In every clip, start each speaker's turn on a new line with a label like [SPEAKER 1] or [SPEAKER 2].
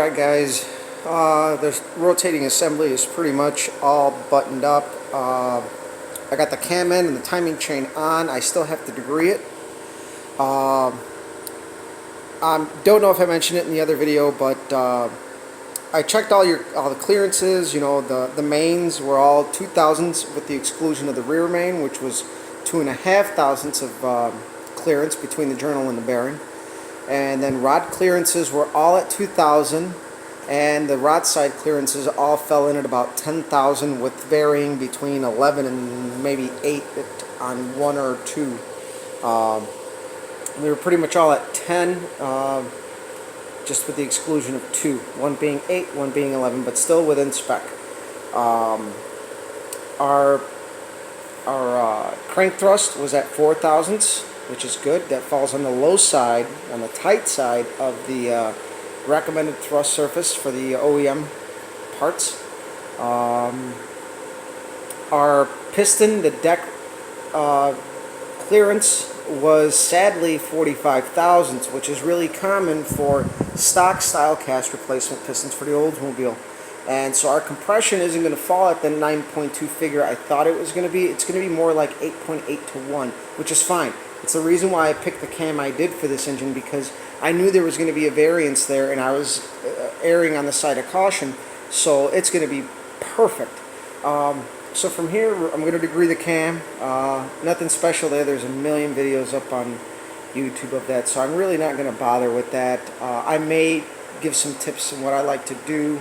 [SPEAKER 1] Alright guys, the rotating assembly is pretty much all buttoned up. I got the cam end and the timing chain on. I still have to degree it. I don't know if I mentioned it in the other video, but I checked all the clearances. You know, the mains were all 2,000ths with the exclusion of the rear main, which was 2.5 thousandths of clearance between the journal and the bearing. And then rod clearances were all at 2,000, and the rod side clearances all fell in at about 10,000, with varying between 11 and maybe 8 on one or two. We were pretty much all at 10, just with the exclusion of two, one being 8, one being 11, but still within spec. Our crank thrust was at 4 thousandths, which is good. That falls on the low side, on the tight side of the recommended thrust surface for the OEM parts. Our piston, the deck clearance was sadly 45 thousandths, which is really common for stock style cast replacement pistons for the Oldsmobile. And so our compression isn't going to fall at the 9.2 figure I thought it was going to be. It's going to be more like 8.8 to 1, which is fine. It's the reason why I picked the cam I did for this engine, because I knew there was going to be a variance there, and I was erring on the side of caution, so it's going to be perfect. So from here, I'm going to degree the cam. Nothing special there. There's a million videos up on YouTube of that, so I'm really not going to bother with that. I may give some tips on what I like to do.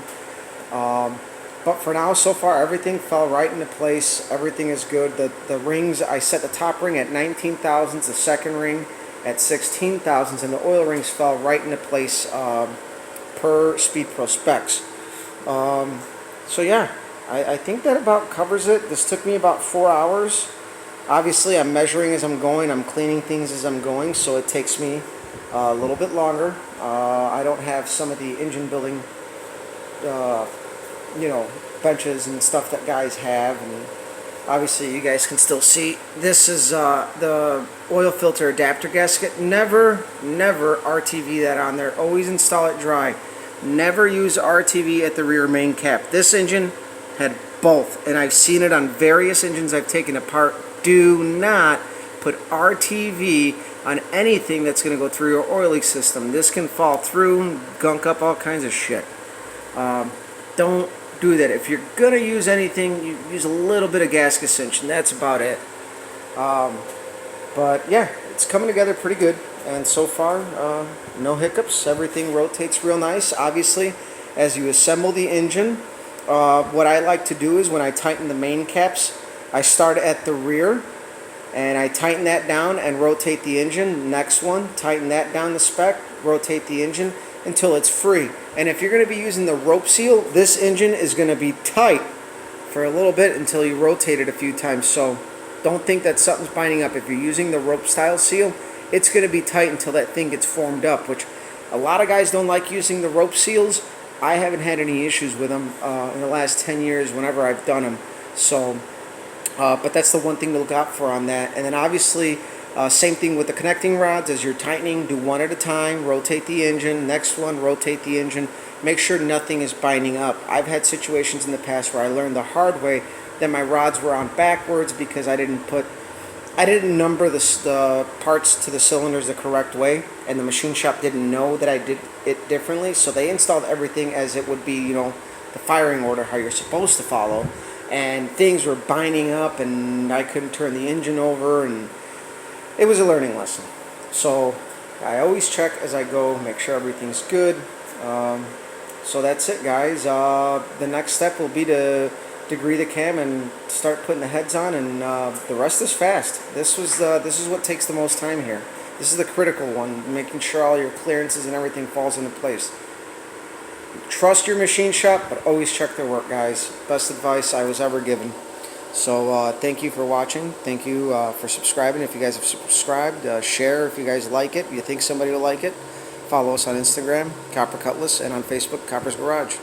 [SPEAKER 1] But for now, so far, everything fell right into place. Everything is good. The rings, I set the top ring at 19 thousandths, the second ring at 16 thousandths, and the oil rings fell right into place per Speed Pro specs. So yeah, I think that about covers it. This took me about 4 hours. Obviously, I'm measuring as I'm going. I'm cleaning things as I'm going, so it takes me a little bit longer. I don't have some of the engine building you know, benches and stuff that guys have, and obviously you guys can still see this is the oil filter adapter gasket. Never RTV that on there. Always install it dry. Never use RTV at the rear main cap. This engine had both, and I've seen it on various engines I've taken apart. Do not put RTV on anything that's going to go through your oil leak system. This can fall through, gunk up all kinds of shit. Don't do that. If you're gonna use anything, you use a little bit of gasket cinch, and that's about it. But yeah, it's coming together pretty good, and so far no hiccups. Everything rotates real nice. Obviously, as you assemble the engine, what I like to do is when I tighten the main caps, I start at the rear and I tighten that down and rotate the engine. Next one, tighten that down the spec, rotate the engine until it's free. And if you're going to be using the rope seal, this engine is going to be tight for a little bit until you rotate it a few times. So don't think that something's binding up. If you're using the rope style seal, it's going to be tight until that thing gets formed up, which a lot of guys don't like using the rope seals. I haven't had any issues with them in the last 10 years whenever I've done them. So, but that's the one thing to look out for on that. And then obviously, same thing with the connecting rods. As you're tightening, do one at a time, rotate the engine, next one, rotate the engine. Make sure nothing is binding up. I've had situations in the past where I learned the hard way that my rods were on backwards because I didn't number the parts to the cylinders the correct way, and the machine shop didn't know that I did it differently, so they installed everything as it would be, you know, the firing order, how you're supposed to follow, and things were binding up, and I couldn't turn the engine over, and it was a learning lesson. So I always check as I go, make sure everything's good. So that's it, guys. The next step will be to degree the cam and start putting the heads on, and the rest is fast. This is what takes the most time here. This is the critical one, making sure all your clearances and everything falls into place. Trust your machine shop, but always check their work, guys. Best advice I was ever given. So thank you for watching. Thank you for subscribing. If you guys have subscribed, share if you guys like it. If you think somebody will like it. Follow us on Instagram, Copper Cutlass, and on Facebook, Copper's Garage.